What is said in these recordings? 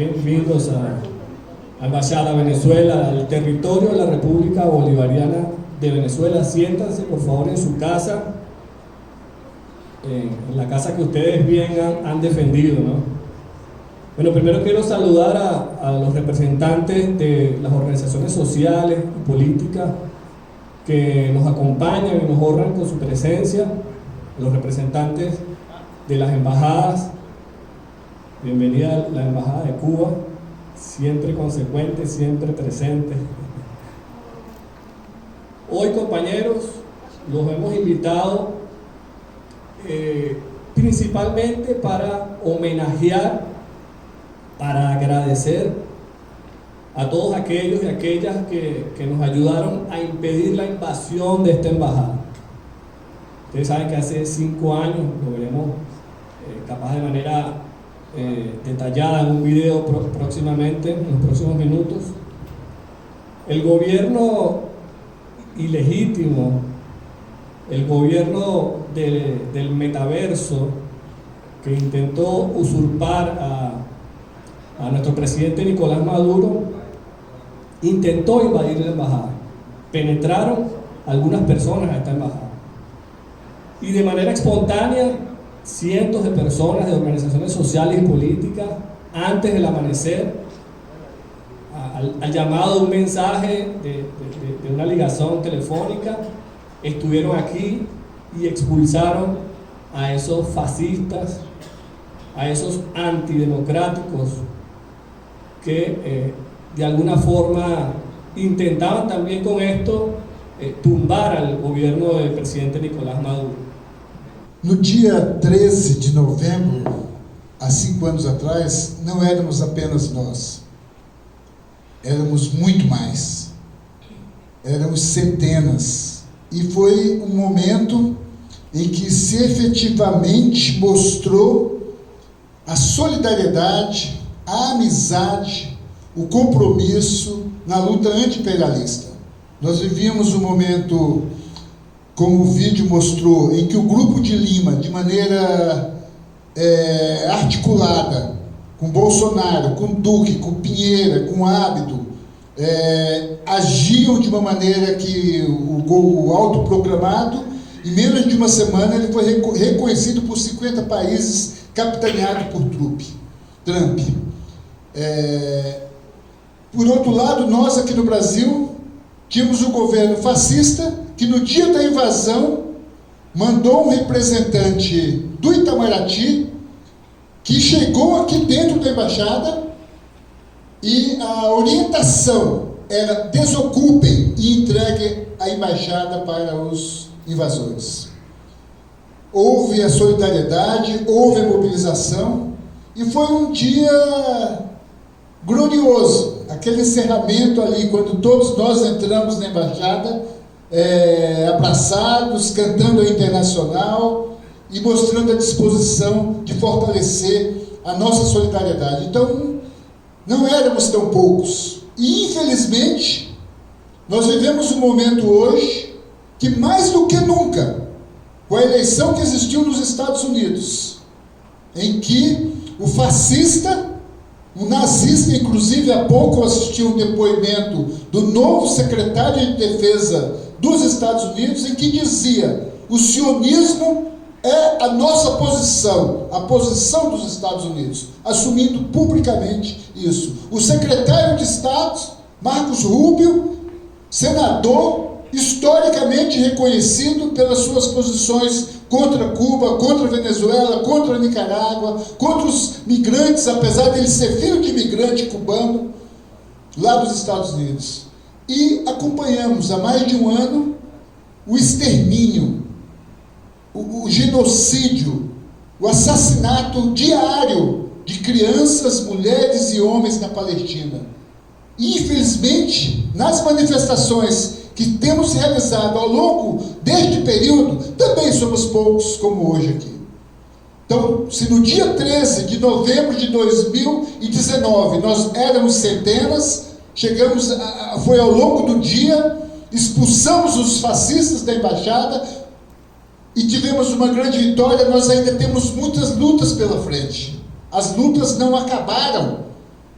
Bienvenidos a Embajada Venezuela, al territorio de la República Bolivariana de Venezuela. Siéntanse por favor en su casa, en la casa que ustedes bien han defendido, ¿no? Bueno, primero quiero saludar a los representantes de las organizaciones sociales y políticas que nos acompañan y nos honran con su presencia, los representantes de las embajadas. Bienvenida a la Embajada de Cuba, siempre consecuente, siempre presente. Hoy, compañeros, los hemos invitado principalmente para homenajear, para agradecer a todos aquellos y aquellas que nos ayudaron a impedir la invasión de esta embajada. Ustedes saben que hace 5 años, lo veremos capaz de manera detallada en un video próximamente, en los próximos minutos, el gobierno ilegítimo, el gobierno del metaverso que intentó usurpar a nuestro presidente Nicolás Maduro, intentó invadir la embajada. Penetraron algunas personas a esta embajada y de manera espontánea cientos de personas de organizaciones sociales y políticas, antes del amanecer, al llamado de un mensaje de una ligación telefónica, estuvieron aquí y expulsaron a esos fascistas, a esos antidemocráticos que de alguna forma intentaban también con esto tumbar al gobierno del presidente Nicolás Maduro. No dia 13 de novembro, há 5 anos atrás, não éramos apenas nós. Éramos muito mais. Éramos centenas. E foi um momento em que se efetivamente mostrou a solidariedade, a amizade, o compromisso na luta anti-imperialista. Nós vivíamos um momento, como o vídeo mostrou, em que o Grupo de Lima, de maneira articulada, com Bolsonaro, com Duque, com Pinheira, com Ábido, agiam de uma maneira que o autoproclamado, em menos de uma semana, ele foi reconhecido por 50 países, capitaneado por Trump. Por outro lado, nós aqui no Brasil tínhamos um governo fascista que no dia da invasão mandou um representante do Itamaraty que chegou aqui dentro da embaixada e a orientação era: desocupem e entreguem a embaixada para os invasores. Houve a solidariedade, houve a mobilização e foi um dia glorioso, aquele encerramento ali, quando todos nós entramos na embaixada, abraçados, cantando a Internacional e mostrando a disposição de fortalecer a nossa solidariedade. Então, não éramos tão poucos. E, infelizmente, nós vivemos um momento hoje que, mais do que nunca, com a eleição que existiu nos Estados Unidos, em que o fascista, o nazista, inclusive há pouco eu assisti um depoimento do novo secretário de Defesa dos Estados Unidos, em que dizia: o sionismo é a nossa posição, a posição dos Estados Unidos, assumindo publicamente isso. O secretário de Estado, Marcos Rubio, senador, historicamente reconhecido pelas suas posições contra Cuba, contra a Venezuela, contra a Nicarágua, contra os migrantes, apesar de ele ser filho de imigrante cubano, lá dos Estados Unidos. E acompanhamos há mais de um ano o extermínio, o genocídio, o assassinato diário de crianças, mulheres e homens na Palestina. E, infelizmente, nas manifestações que temos realizado ao longo deste período, também somos poucos como hoje aqui. Então, se no dia 13 de novembro de 2019 nós éramos centenas, foi ao longo do dia, expulsamos os fascistas da embaixada e tivemos uma grande vitória. Nós ainda temos muitas lutas pela frente. As lutas não acabaram.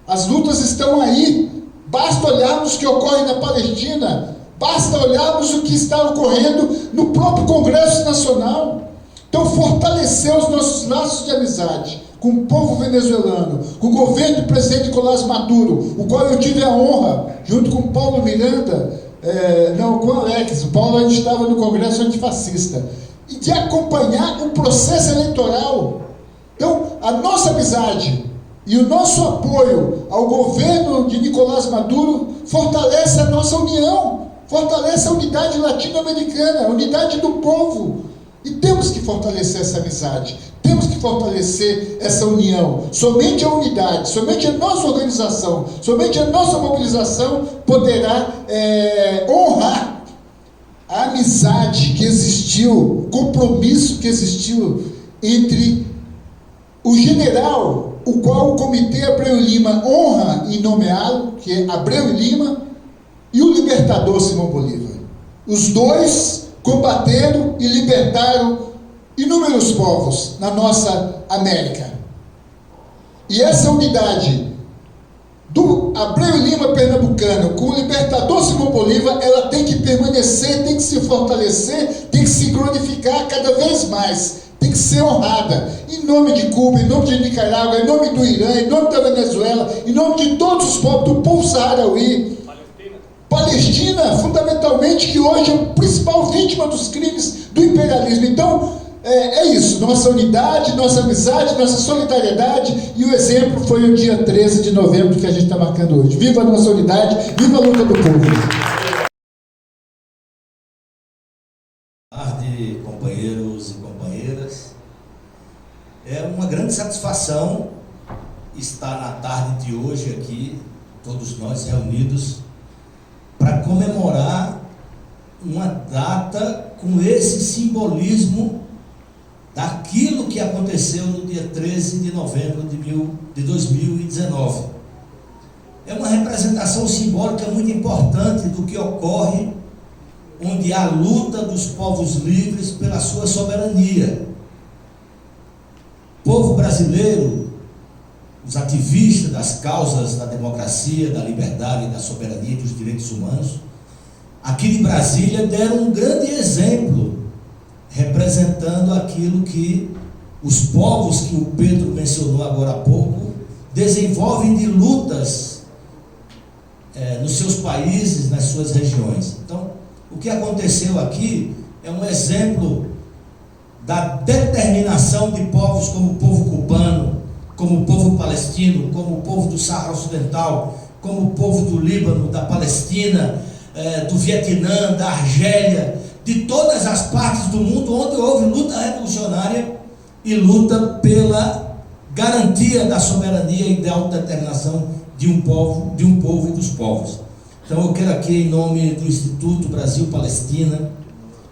As lutas estão aí. Basta olharmos o que ocorre na Palestina. Basta olharmos o que está ocorrendo no próprio Congresso Nacional. Então, fortalecer os nossos laços de amizade com o povo venezuelano, com o governo do presidente Nicolás Maduro, o qual eu tive a honra, junto com o Paulo Miranda, com o Alex, o Paulo ainda estava no Congresso Antifascista, e de acompanhar o processo eleitoral. Então, a nossa amizade e o nosso apoio ao governo de Nicolás Maduro fortalece a nossa união, fortalece a unidade latino-americana, a unidade do povo. E temos que fortalecer essa amizade, temos que fortalecer essa união. Somente a unidade, somente a nossa organização, somente a nossa mobilização poderá honrar a amizade que existiu, o compromisso que existiu entre o general, o qual o Comitê Abreu e Lima honra em nomeá-lo, que é Abreu e Lima, e o libertador Simão Bolívar. Os dois combateram e libertaram inúmeros povos na nossa América. E essa unidade do Abreu e Lima pernambucano com o libertador Simão Bolívar, ela tem que permanecer, tem que se fortalecer, tem que se glorificar cada vez mais, tem que ser honrada, em nome de Cuba, em nome de Nicarágua, em nome do Irã, em nome da Venezuela, em nome de todos os povos, do povo saharaui. Palestina, fundamentalmente, que hoje é a principal vítima dos crimes do imperialismo. Então, é isso, nossa unidade, nossa amizade, nossa solidariedade, e o exemplo foi o dia 13 de novembro que a gente está marcando hoje. Viva a nossa unidade, viva a luta do povo! Boa tarde, companheiros e companheiras. É uma grande satisfação estar na tarde de hoje aqui, todos nós reunidos, para comemorar uma data com esse simbolismo daquilo que aconteceu no dia 13 de novembro de 2019. É uma representação simbólica muito importante do que ocorre onde há luta dos povos livres pela sua soberania. O povo brasileiro, os ativistas das causas da democracia, da liberdade, da soberania e dos direitos humanos, aqui de Brasília deram um grande exemplo, representando aquilo que os povos que o Pedro mencionou agora há pouco desenvolvem de lutas nos seus países, nas suas regiões. Então, o que aconteceu aqui é um exemplo da determinação de povos como o povo cubano, como o povo palestino, como o povo do Saara Ocidental, como o povo do Líbano, da Palestina, do Vietnã, da Argélia, de todas as partes do mundo onde houve luta revolucionária e luta pela garantia da soberania e da autodeterminação de um povo e dos povos. Então eu quero aqui, em nome do Instituto Brasil-Palestina,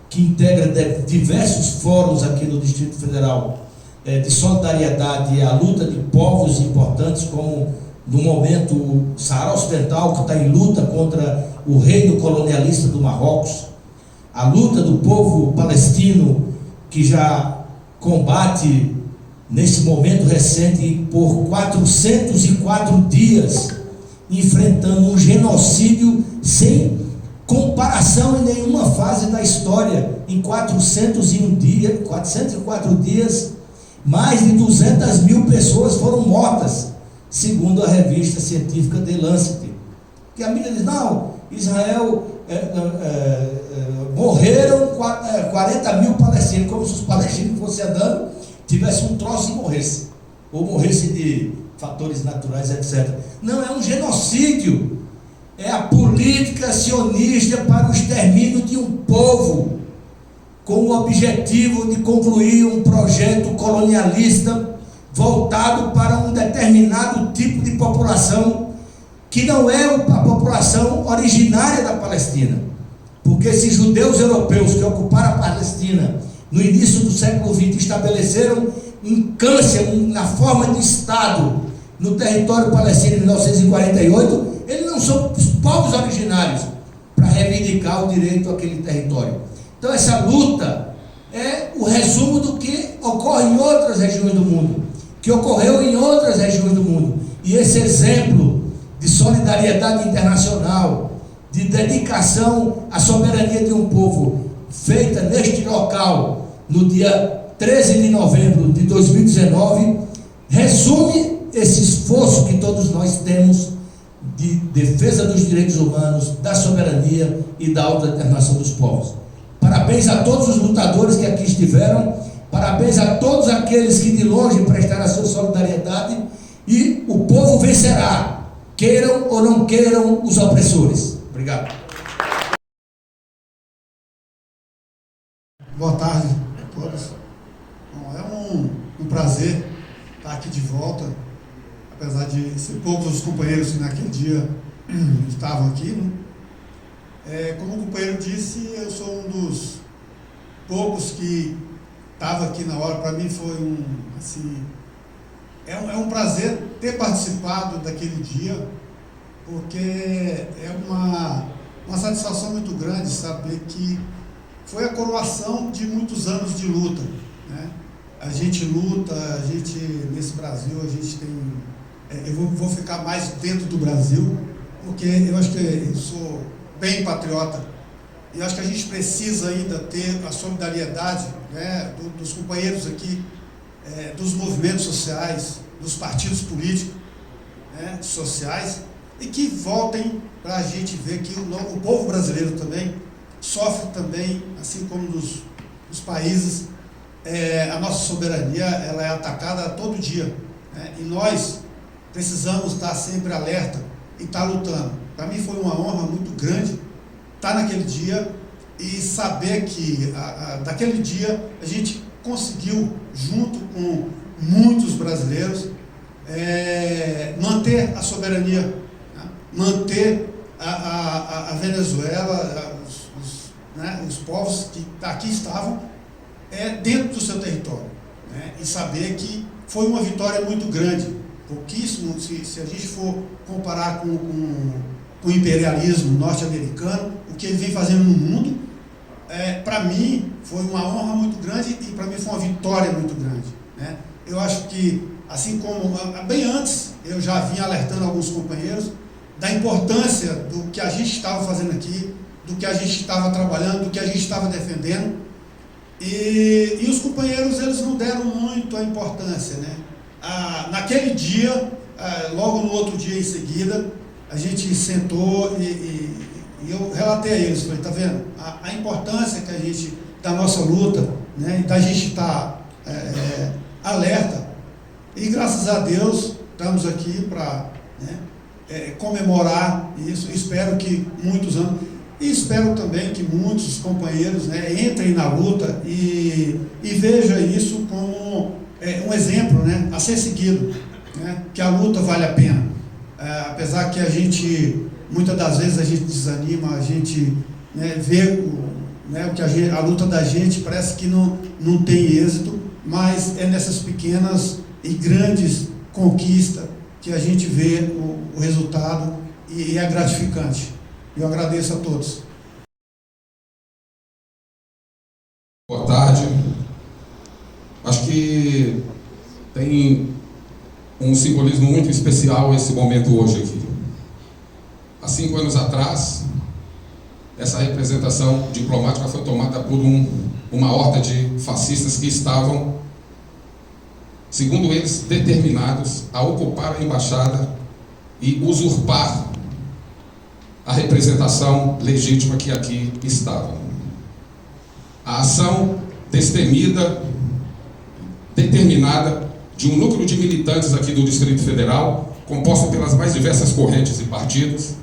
que integra diversos fóruns aqui no Distrito Federal, de solidariedade à luta de povos importantes, como no momento o Saara Ocidental, que está em luta contra o reino colonialista do Marrocos, a luta do povo palestino, que já combate nesse momento recente por 404 dias, enfrentando um genocídio sem comparação em nenhuma fase da história. Em 404 dias, mais de 200 mil pessoas foram mortas, segundo a revista científica The Lancet. Que a mídia diz, não, Israel morreram 40 mil palestinos, como se os palestinos fossem andando, tivessem um troço e morressem, ou morressem de fatores naturais, etc. Não, é um genocídio, é a política sionista para o extermínio de um povo, com o objetivo de concluir um projeto colonialista voltado para um determinado tipo de população, que não é a população originária da Palestina, porque esses judeus europeus que ocuparam a Palestina no início do século XX estabeleceram um câncer na forma de Estado no território palestino em 1948, eles não são os povos originários para reivindicar o direito àquele território. Então essa luta é o resumo do que ocorre em outras regiões do mundo, que ocorreu em outras regiões do mundo. E esse exemplo de solidariedade internacional, de dedicação à soberania de um povo, feita neste local, no dia 13 de novembro de 2019, resume esse esforço que todos nós temos de defesa dos direitos humanos, da soberania e da autodeterminação dos povos. Parabéns a todos os lutadores que aqui estiveram, parabéns a todos aqueles que de longe prestaram a sua solidariedade, e o povo vencerá, queiram ou não queiram os opressores. Obrigado. Boa tarde a todos. Bom, é um prazer estar aqui de volta, apesar de ser poucos os companheiros que naquele dia estavam aqui, né? Como o companheiro disse, eu sou um dos poucos que estava aqui na hora. Para mim foi um prazer ter participado daquele dia, porque é uma satisfação muito grande saber que foi a coroação de muitos anos de luta, né? A gente luta, nesse Brasil, a gente tem... eu vou ficar mais dentro do Brasil, porque eu acho que eu sou bem patriota, e eu acho que a gente precisa ainda ter a solidariedade, né, dos companheiros aqui, dos movimentos sociais, dos partidos políticos, né, sociais, e que voltem para a gente ver que o povo brasileiro também sofre também, assim como nos países, a nossa soberania ela é atacada todo dia, né? E nós precisamos estar sempre alerta e estar lutando. Para mim foi uma honra muito grande estar naquele dia e saber que daquele dia a gente conseguiu, junto com muitos brasileiros, manter a soberania, né? Manter a Venezuela, os povos que aqui estavam dentro do seu território, né? E saber que foi uma vitória muito grande, pouquíssimo, se a gente for comparar com o imperialismo norte-americano, o que ele vem fazendo no mundo, para mim foi uma honra muito grande e para mim foi uma vitória muito grande, né? Eu acho que, assim como bem antes, eu já vinha alertando alguns companheiros da importância do que a gente estava fazendo aqui, do que a gente estava trabalhando, do que a gente estava defendendo, e os companheiros eles não deram muito a importância, né? Naquele dia, logo no outro dia em seguida, a gente sentou e eu relatei a eles, falei, tá vendo? A importância que a gente, da nossa luta, né? E da gente estar alerta, e graças a Deus estamos aqui para, né, comemorar isso. Espero que muitos anos, e espero também que muitos companheiros, né, entrem na luta e vejam isso como um exemplo, né, a ser seguido, né, que a luta vale a pena. Apesar que a gente, muitas das vezes a gente desanima, a gente, né, vê o que a luta da gente parece que não tem êxito, mas é nessas pequenas e grandes conquistas que a gente vê o resultado e é gratificante. Eu agradeço a todos. Boa tarde. Acho que tem um simbolismo muito especial esse momento hoje aqui. Há 5 anos atrás, essa representação diplomática foi tomada por uma horda de fascistas que estavam, segundo eles, determinados a ocupar a embaixada e usurpar a representação legítima que aqui estava. A ação destemida, determinada, de um núcleo de militantes aqui do Distrito Federal, composto pelas mais diversas correntes e partidos,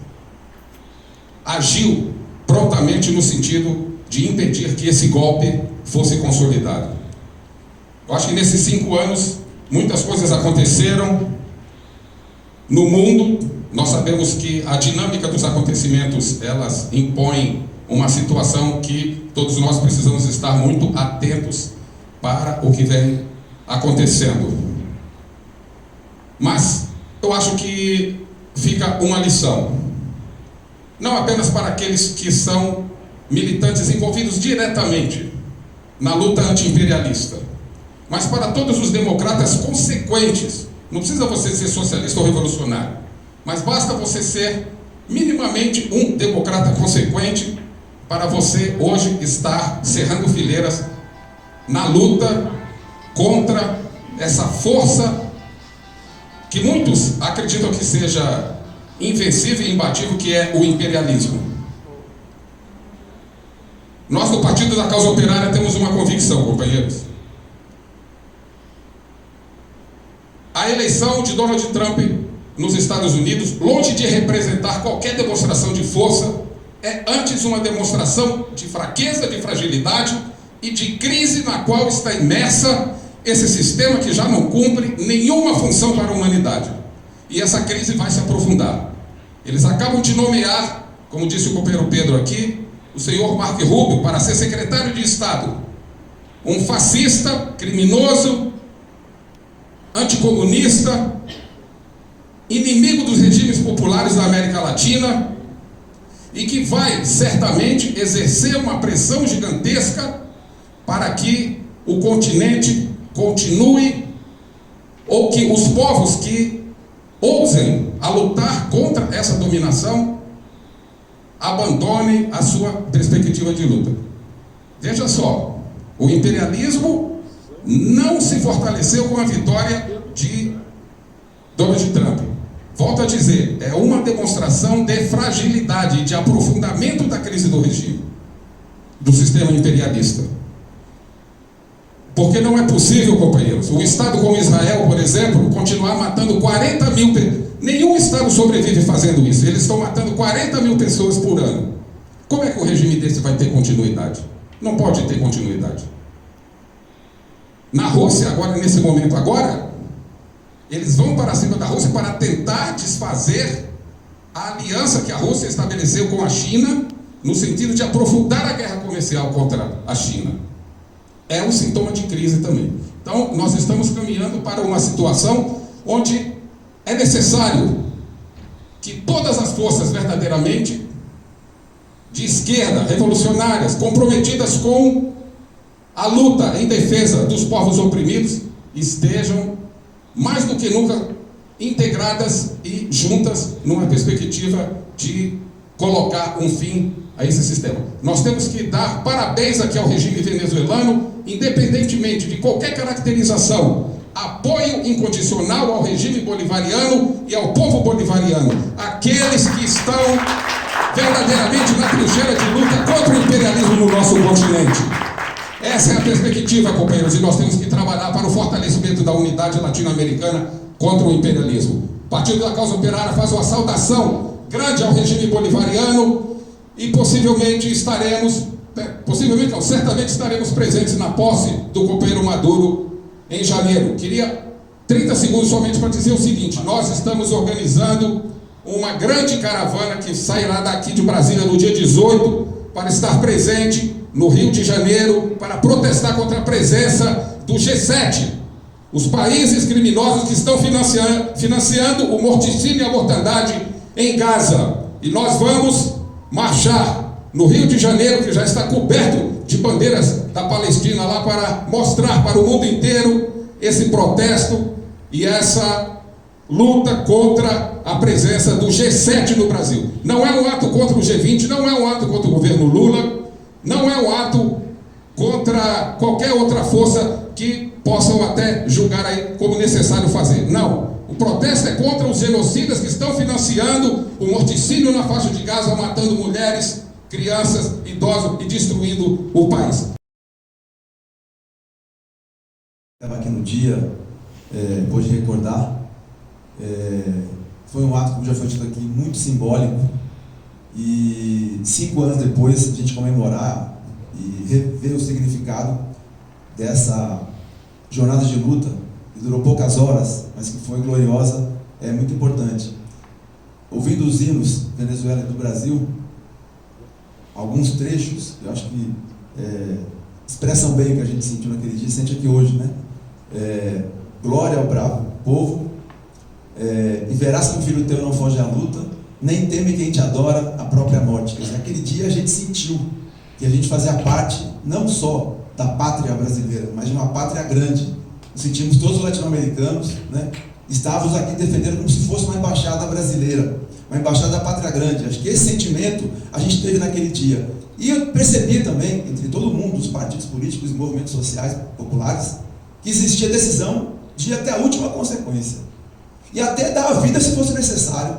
agiu prontamente no sentido de impedir que esse golpe fosse consolidado. Eu acho que nesses 5 anos, muitas coisas aconteceram no mundo. Nós sabemos que a dinâmica dos acontecimentos, elas impõem uma situação que todos nós precisamos estar muito atentos para o que vem acontecendo. Mas eu acho que fica uma lição, não apenas para aqueles que são militantes envolvidos diretamente na luta anti-imperialista, mas para todos os democratas consequentes Não precisa você ser socialista ou revolucionário, mas basta você ser minimamente um democrata consequente para você hoje estar cerrando fileiras na luta contra essa força que muitos acreditam que seja invencível e imbatível, que é o imperialismo. Nós, do Partido da Causa Operária, temos uma convicção, companheiros. A eleição de Donald Trump nos Estados Unidos, longe de representar qualquer demonstração de força, é antes uma demonstração de fraqueza, de fragilidade e de crise na qual está imersa esse sistema que já não cumpre nenhuma função para a humanidade. E essa crise vai se aprofundar. Eles acabam de nomear, como disse o companheiro Pedro aqui, o senhor Marco Rubio para ser secretário de Estado. Um fascista, criminoso, anticomunista, inimigo dos regimes populares da América Latina, e que vai certamente exercer uma pressão gigantesca para que o continente continue, ou que os povos que ousem a lutar contra essa dominação abandonem a sua perspectiva de luta. Veja só, o imperialismo não se fortaleceu com a vitória de Donald Trump. Volto a dizer, é uma demonstração de fragilidade e de aprofundamento da crise do regime, do sistema imperialista. Porque não é possível, companheiros, um Estado como Israel, por exemplo, continuar matando 40 mil pessoas. Nenhum Estado sobrevive fazendo isso. Eles estão matando 40 mil pessoas por ano. Como é que um regime desse vai ter continuidade? Não pode ter continuidade. Na Rússia, agora, nesse momento agora, eles vão para cima da Rússia para tentar desfazer a aliança que a Rússia estabeleceu com a China, no sentido de aprofundar a guerra comercial contra a China. É um sintoma de crise também. Então, nós estamos caminhando para uma situação onde é necessário que todas as forças verdadeiramente de esquerda, revolucionárias, comprometidas com a luta em defesa dos povos oprimidos, estejam mais do que nunca integradas e juntas numa perspectiva de colocar um fim a esse sistema. Nós temos que dar parabéns aqui ao regime venezuelano, independentemente de qualquer caracterização, apoio incondicional ao regime bolivariano e ao povo bolivariano, aqueles que estão verdadeiramente na trincheira de luta contra o imperialismo no nosso continente. Essa é a perspectiva, companheiros, e nós temos que trabalhar para o fortalecimento da unidade latino-americana contra o imperialismo. O Partido da Causa Operária faz uma saudação grande ao regime bolivariano e possivelmente certamente estaremos presentes na posse do companheiro Maduro em janeiro. Queria 30 segundos somente para dizer o seguinte: nós estamos organizando uma grande caravana que sairá daqui de Brasília no dia 18 para estar presente no Rio de Janeiro para protestar contra a presença do G7, os países criminosos que estão financiando o morticínio e a mortandade em Gaza. E nós vamos marchar no Rio de Janeiro, que já está coberto de bandeiras da Palestina lá, para mostrar para o mundo inteiro esse protesto e essa luta contra a presença do G7 no Brasil. Não é um ato contra o G20, não é um ato contra o governo Lula, não é um ato contra qualquer outra força que possam até julgar aí como necessário fazer. Não. O protesto é contra os genocidas que estão financiando o morticínio na faixa de Gaza, matando mulheres, crianças, idosos e destruindo o país. Estava aqui no dia, pôde recordar, foi um ato, como já foi dito aqui, muito simbólico, e 5 anos depois a gente comemorar e rever o significado dessa jornada de luta, que durou poucas horas, mas que foi gloriosa, é muito importante. Ouvindo os hinos Venezuela e do Brasil, alguns trechos, eu acho que expressam bem o que a gente sentiu naquele dia e sente aqui hoje, né? Glória ao bravo povo, e verás que um filho teu não foge à luta, nem teme quem te adora a própria morte. Quer dizer, naquele dia a gente sentiu que a gente fazia parte não só da pátria brasileira, mas de uma pátria grande. Nos sentimos todos latino-americanos, né? estávamos aqui defendendo como se fosse uma embaixada brasileira, uma embaixada da Pátria Grande. Acho que esse sentimento a gente teve naquele dia. E eu percebi também, entre todo mundo, os partidos políticos e movimentos sociais populares, que existia decisão de ir até a última consequência. E até dar a vida se fosse necessário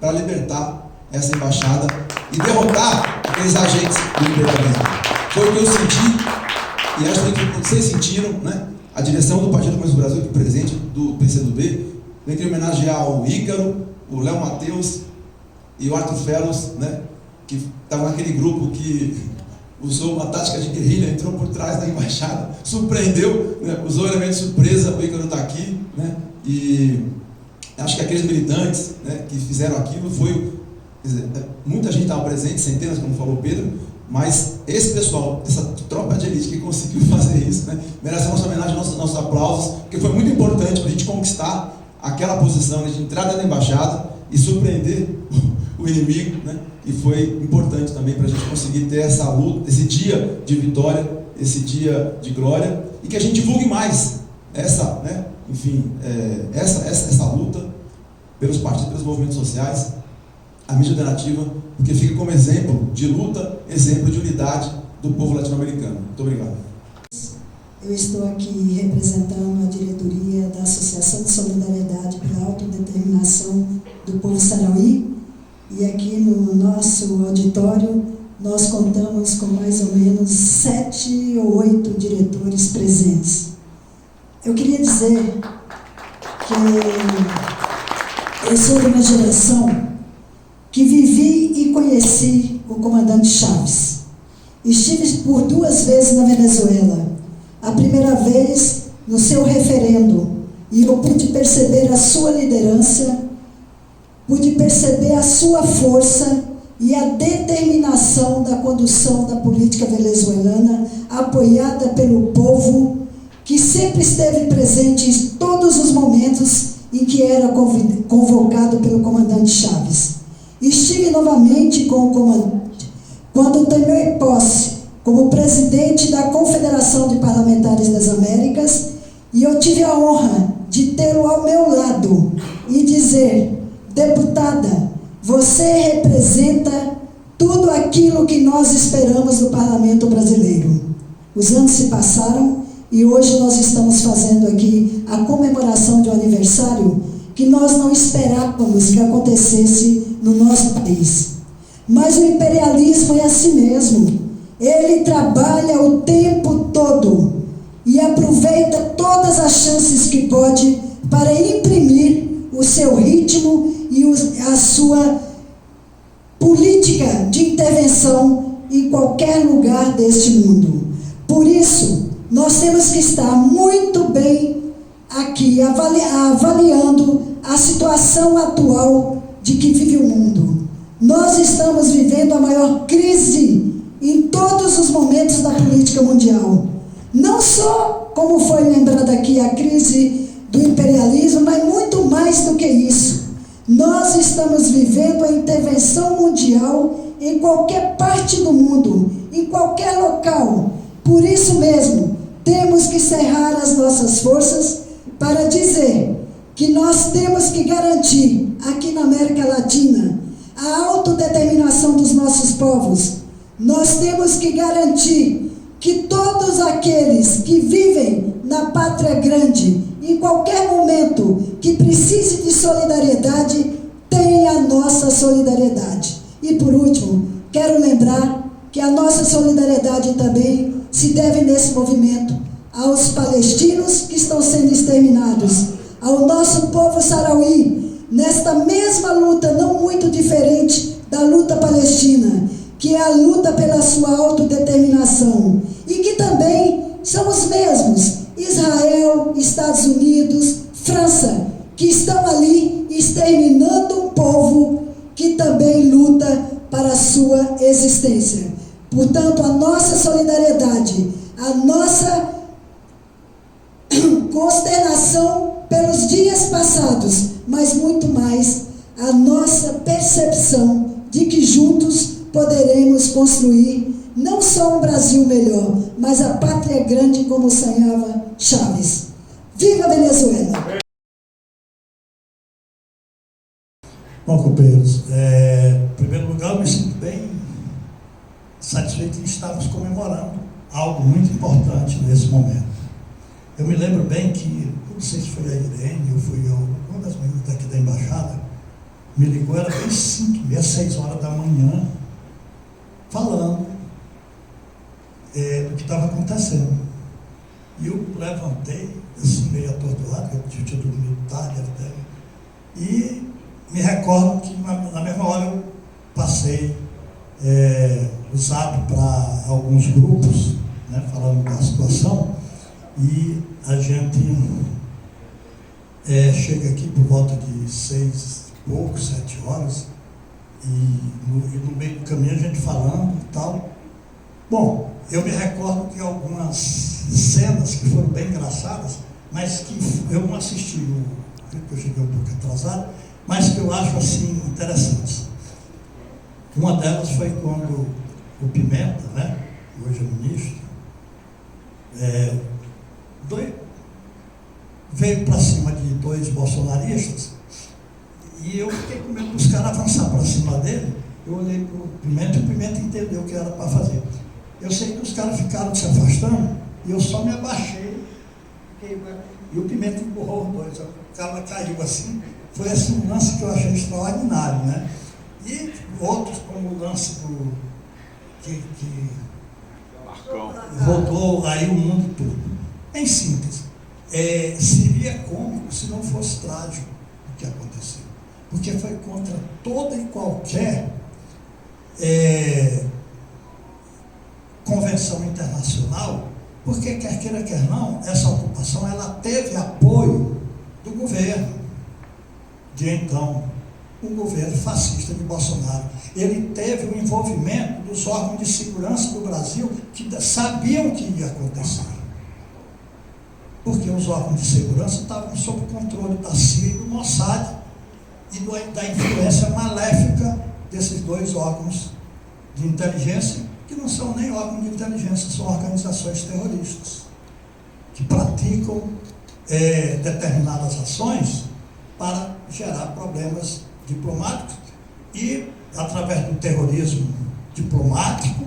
para libertar essa embaixada e derrotar aqueles agentes do imperialismo. Foi o que eu senti, e acho que vocês sentiram, né? A direção do Partido Comunista do Brasil, aqui presente, do PCdoB, vem que homenagear o Ícaro, o Léo Matheus e o Arthur Fellows, né? Que estava naquele grupo que usou uma tática de guerrilha, entrou por trás da embaixada, surpreendeu, né? Usou elementos de surpresa, o Ícaro está aqui, né? E acho que aqueles militantes, né, que fizeram aquilo foi, quer dizer, muita gente estava presente, centenas, como falou o Pedro, mas esse pessoal, essa tropa de elite que conseguiu fazer isso, né, merece a nossa homenagem, nossos aplausos, porque foi muito importante para a gente conquistar aquela posição, né, de entrar dentro da embaixada e surpreender o inimigo, né, e foi importante também para a gente conseguir ter essa luta, esse dia de vitória, esse dia de glória, e que a gente divulgue mais essa, né, enfim, essa luta pelos partidos, pelos movimentos sociais, a mídia alternativa, porque fica como exemplo de luta, exemplo de unidade do povo latino-americano. Muito obrigado. Eu estou aqui representando a diretoria da Associação de Solidariedade pela Autodeterminação do Povo Sarauí, e aqui no nosso auditório nós contamos com mais ou menos 7 ou 8 diretores presentes. Eu queria dizer que eu sou de uma geração que vivi e conheci o comandante Chávez. Estive por 2 vezes na Venezuela. A primeira vez no seu referendo, e eu pude perceber a sua liderança, pude perceber a sua força e a determinação da condução da política venezuelana, apoiada pelo povo, que sempre esteve presente em todos os momentos em que era convocado pelo comandante Chávez. Estive novamente com o comandante quando tomei posse como presidente da Confederação de Parlamentares das Américas, e eu tive a honra de tê-lo ao meu lado e dizer: deputada, você representa tudo aquilo que nós esperamos do parlamento brasileiro. Os anos se passaram e hoje nós estamos fazendo aqui a comemoração de um aniversário que nós não esperávamos que acontecesse no nosso país. Mas o imperialismo é assim mesmo. Ele trabalha o tempo todo e aproveita todas as chances que pode para imprimir o seu ritmo e a sua política de intervenção em qualquer lugar deste mundo. Por isso, nós temos que estar muito bem aqui avaliando a situação atual de que vive o mundo. Nós estamos vivendo a maior crise em todos os momentos da política mundial. Não só, como foi lembrado aqui, a crise do imperialismo, mas muito mais do que isso. Nós estamos vivendo a intervenção mundial em qualquer parte do mundo, em qualquer local. Por isso mesmo, temos que cerrar as nossas forças para dizer que nós temos que garantir, aqui na América Latina, a autodeterminação dos nossos povos. Nós temos que garantir que todos aqueles que vivem na pátria grande, em qualquer momento que precise de solidariedade, tenha a nossa solidariedade. E por último, quero lembrar que a nossa solidariedade também se deve nesse movimento aos palestinos que estão sendo exterminados, ao nosso povo sarauí, nesta mesma luta, não muito diferente da luta palestina, que é a luta pela sua autodeterminação, e que também são os mesmos, Israel, Estados Unidos, França, que estão ali exterminando um povo que também luta para a sua existência. Portanto, a nossa solidariedade, a nossa consternação pelos dias passados, mas muito mais a nossa percepção de que juntos poderemos construir não só um Brasil melhor, mas a pátria grande como sonhava Chávez. Viva a Venezuela! Bom, companheiros, em primeiro lugar, eu me sinto bem satisfeito em estarmos comemorando algo muito importante nesse momento. Eu me lembro bem que, não sei se foi a Irene ou foi uma das meninas daqui da embaixada, me ligou, era bem 5h30, 6 horas da manhã, falando do que estava acontecendo. E eu levantei, assim, meio atordoado, eu tinha dormido tarde até, e me recordo que na mesma hora eu passei o zap para alguns grupos, né, falando da situação, e a gente chega aqui por volta de 6 e pouco, 7 horas, e no meio do caminho a gente falando e tal. Bom, eu me recordo de algumas cenas que foram bem engraçadas, mas que eu não assisti, eu cheguei um pouco atrasado, mas que eu acho assim interessantes. Uma delas foi quando o Pimenta, né, hoje é ministro, veio para cima de 2 bolsonaristas, e eu fiquei com medo dos caras avançar para cima dele. Eu olhei para o Pimenta e o Pimenta entendeu o que era para fazer. Eu sei que os caras ficaram se afastando e eu só me abaixei e o Pimenta empurrou os 2. O cara caiu assim. Foi assim um lance que eu achei extraordinário, né? E outros, como o lance do que rodou aí o mundo todo. Em síntese, seria cômico se não fosse trágico o que aconteceu. Porque foi contra toda e qualquer convenção internacional, porque quer queira, quer não, essa ocupação ela teve apoio do governo de então, o governo fascista de Bolsonaro. Ele teve o envolvimento dos órgãos de segurança do Brasil que sabiam o que ia acontecer. Porque os órgãos de segurança estavam sob o controle da CIA e do Mossad e da influência maléfica desses 2 órgãos de inteligência, que não são nem órgãos de inteligência, são organizações terroristas, que praticam determinadas ações para gerar problemas diplomáticos e, através do terrorismo diplomático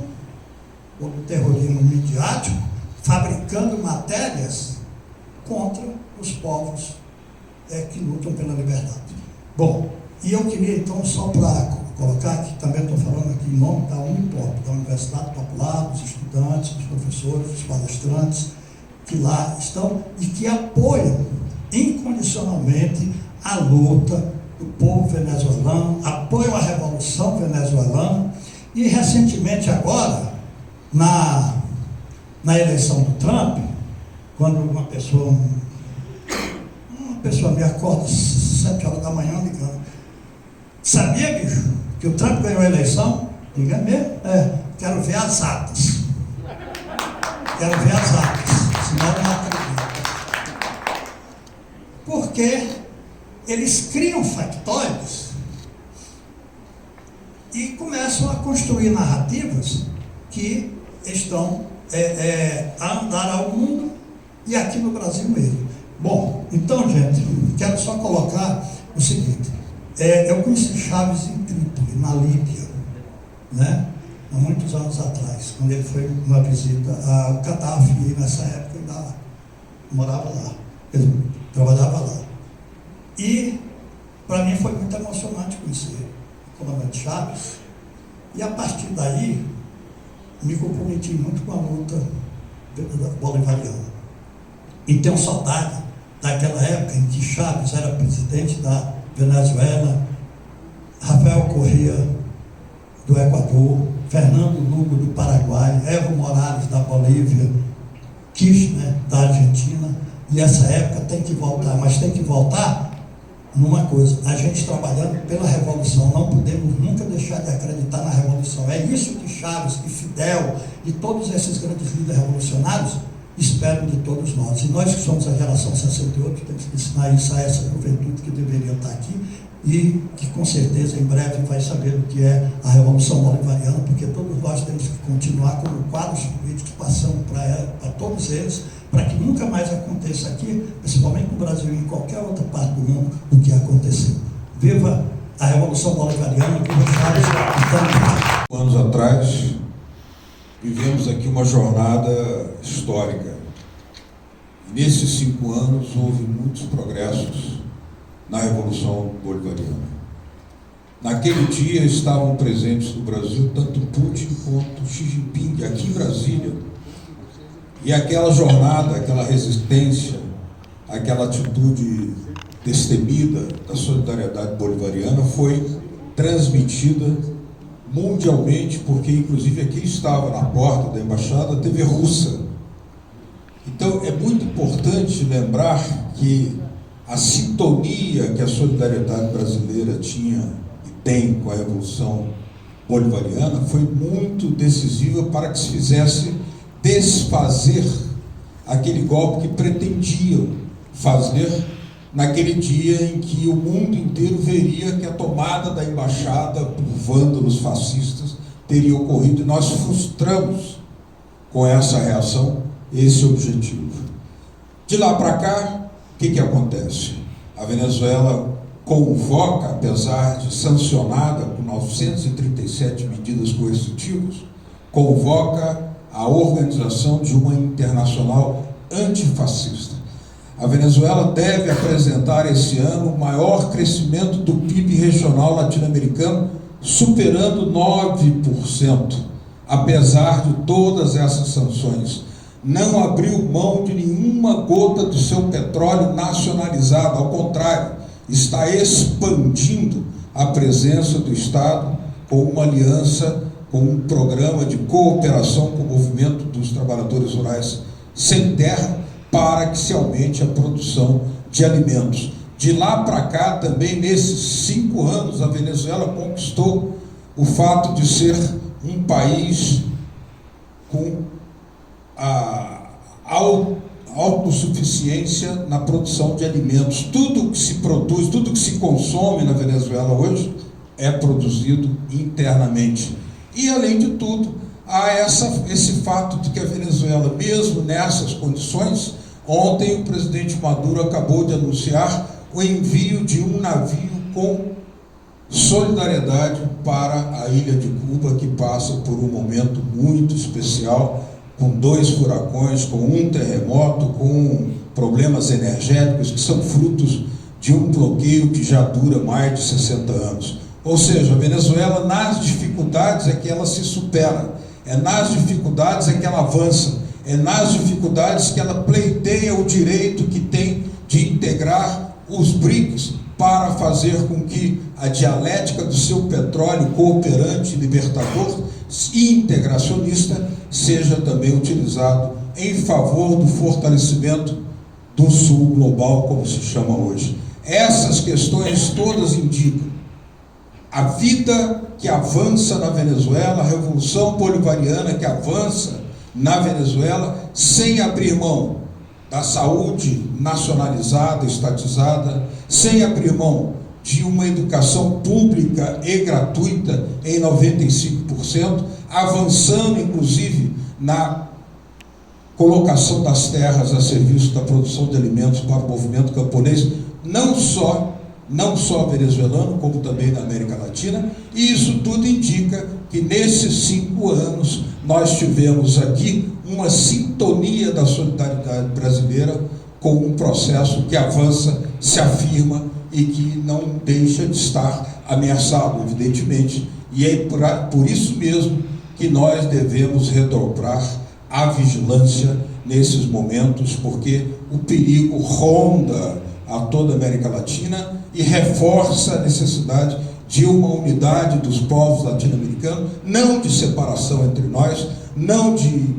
ou do terrorismo midiático, fabricando matérias contra os povos que lutam pela liberdade. Bom, e eu queria então, só para colocar que também estou falando aqui em nome da Unipop, da Universidade Popular, dos estudantes, dos professores, dos palestrantes que lá estão e que apoiam incondicionalmente a luta do povo venezuelano, apoiam a revolução venezuelana e recentemente agora, na eleição do Trump, quando uma pessoa me acorda às 7 horas da manhã ligando, sabia, bicho, que o Trump ganhou a eleição? Diga mesmo? Quero ver as atas. Quero ver as atas, senão eu não acredito. Porque eles criam factóides e começam a construir narrativas que estão a andar ao mundo e aqui no Brasil mesmo. Bom, então, gente, quero só colocar o seguinte. Eu conheci Chaves em Trípoli, na Líbia, né? Há muitos anos atrás, quando ele foi uma visita ao Gaddafi, e nessa época ainda morava lá, ele trabalhava lá. E, para mim, foi muito emocionante conhecer o comandante Chaves, e a partir daí, me comprometi muito com a luta bolivariana. E tenho saudade daquela época em que Chaves era presidente da Venezuela, Rafael Correa do Equador, Fernando Lugo do Paraguai, Evo Morales da Bolívia, Kirchner da Argentina, e essa época tem que voltar, mas tem que voltar numa coisa, a gente trabalhando pela revolução, não podemos nunca deixar de acreditar na revolução. É isso que Chaves, que Fidel e todos esses grandes líderes revolucionários esperam de todos nós. E nós que somos a geração 68 temos que ensinar isso a essa juventude que deveria estar aqui e que com certeza em breve vai saber o que é a Revolução Bolivariana, porque todos nós temos que continuar como quadros políticos passando para todos eles, para que nunca mais aconteça aqui, principalmente no Brasil e em qualquer outra parte do mundo, o que aconteceu. Viva a Revolução Bolivariana, que os vários estão... Anos atrás, vivemos aqui uma jornada histórica. Nesses 5 anos, houve muitos progressos na Revolução Bolivariana. Naquele dia estavam presentes no Brasil tanto Putin quanto Xi Jinping, aqui em Brasília. E aquela jornada, aquela resistência, aquela atitude destemida da solidariedade bolivariana foi transmitida mundialmente, porque inclusive aqui estava na porta da embaixada a TV russa. Então é muito importante lembrar que a sintonia que a solidariedade brasileira tinha e tem com a Revolução Bolivariana foi muito decisiva para que se fizesse desfazer aquele golpe que pretendiam fazer naquele dia em que o mundo inteiro veria que a tomada da embaixada por vândalos fascistas teria ocorrido, e nós frustramos com essa reação esse objetivo. De lá para cá, o que acontece? A Venezuela convoca, apesar de sancionada com 937 medidas coercitivas, convoca a organização de uma internacional antifascista. A Venezuela deve apresentar esse ano o maior crescimento do PIB regional latino-americano, superando 9%, apesar de todas essas sanções. Não abriu mão de nenhuma gota do seu petróleo nacionalizado, ao contrário, está expandindo a presença do Estado com uma aliança, com um programa de cooperação com o movimento dos trabalhadores rurais sem terra, para que se aumente a produção de alimentos. De lá para cá, também nesses 5 anos, a Venezuela conquistou o fato de ser um país com a autossuficiência na produção de alimentos. Tudo que se produz, tudo que se consome na Venezuela hoje é produzido internamente. E, além de tudo, há esse fato de que a Venezuela, mesmo nessas condições, ontem o presidente Maduro acabou de anunciar o envio de um navio com solidariedade para a ilha de Cuba, que passa por um momento muito especial, com 2 furacões, com um terremoto, com problemas energéticos que são frutos de um bloqueio que já dura mais de 60 anos. Ou seja, a Venezuela, nas dificuldades é que ela se supera, é nas dificuldades é que ela avança, é nas dificuldades que ela pleiteia o direito que tem de integrar os BRICS para fazer com que a dialética do seu petróleo cooperante, libertador e integracionista seja também utilizado em favor do fortalecimento do Sul global, como se chama hoje. Essas questões todas indicam a vida que avança na Venezuela, a Revolução Bolivariana que avança na Venezuela, sem abrir mão da saúde nacionalizada, estatizada, sem abrir mão de uma educação pública e gratuita em 95%, avançando inclusive na colocação das terras a serviço da produção de alimentos para o movimento camponês, não só venezuelano, como também na América Latina. E isso tudo indica que nesses 5 anos nós tivemos aqui uma sintonia da solidariedade brasileira com um processo que avança, se afirma e que não deixa de estar ameaçado, evidentemente, e é por isso mesmo que nós devemos redobrar a vigilância nesses momentos, porque o perigo ronda a toda a América Latina e reforça a necessidade de uma unidade dos povos latino-americanos, não de separação entre nós, não de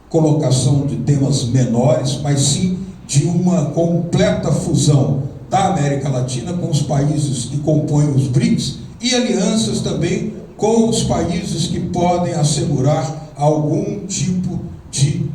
colocação de temas menores, mas sim de uma completa fusão da América Latina com os países que compõem os BRICS e alianças também com os países que podem assegurar algum tipo de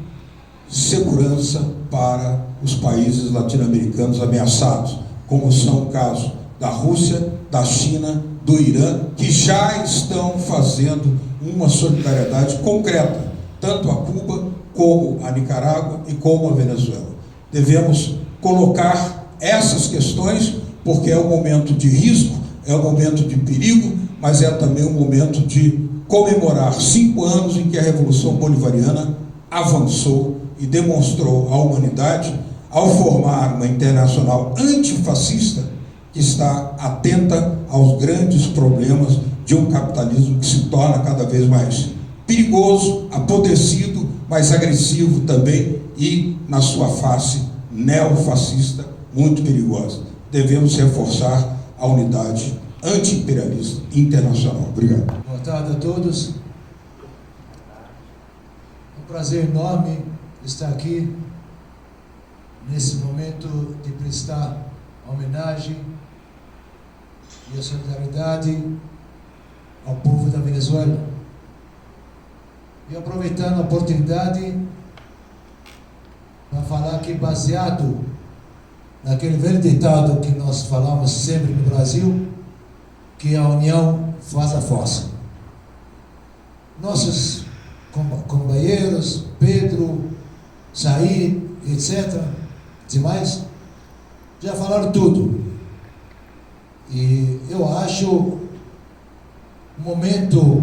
segurança para os países latino-americanos ameaçados, como são o caso da Rússia, da China, do Irã, que já estão fazendo uma solidariedade concreta, tanto a Cuba, como a Nicarágua e como a Venezuela. Devemos colocar essas questões, porque é um momento de risco, é um momento de perigo, mas é também um momento de comemorar 5 anos em que a Revolução Bolivariana avançou e demonstrou à humanidade, ao formar uma internacional antifascista que está atenta aos grandes problemas de um capitalismo que se torna cada vez mais perigoso, apodrecido, mais agressivo também e, na sua face, neofascista, muito perigosa. Devemos reforçar a unidade anti-imperialista internacional. Obrigado. Boa tarde a todos. É um prazer enorme estar aqui nesse momento de prestar homenagem e a solidariedade ao povo da Venezuela. E aproveitando a oportunidade para falar que, baseado naquele velho ditado que nós falamos sempre no Brasil, que a união faz a força. Nossos companheiros, Pedro, Said, etc., demais, já falaram tudo. E eu acho o momento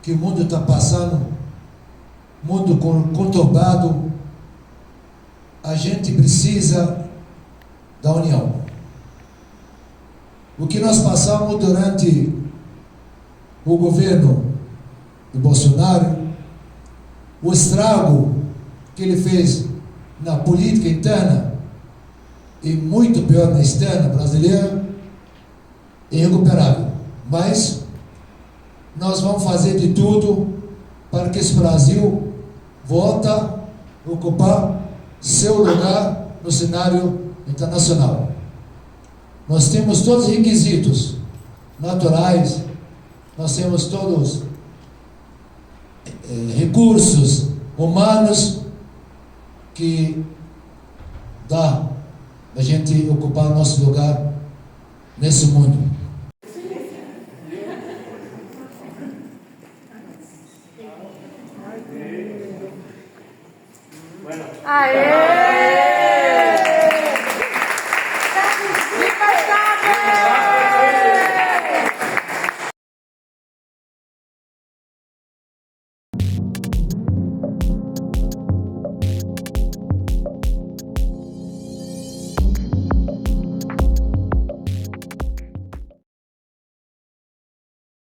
que o mundo está passando, mundo conturbado, a gente precisa da união. O que nós passamos durante o governo do Bolsonaro, o estrago que ele fez na política interna e muito pior na externa brasileira, é irrecuperável. Mas nós vamos fazer de tudo para que esse Brasil volte a ocupar seu lugar no cenário internacional. Nós temos todos os requisitos naturais, nós temos todos recursos humanos que dá a gente ocupar nosso lugar nesse mundo. Aê!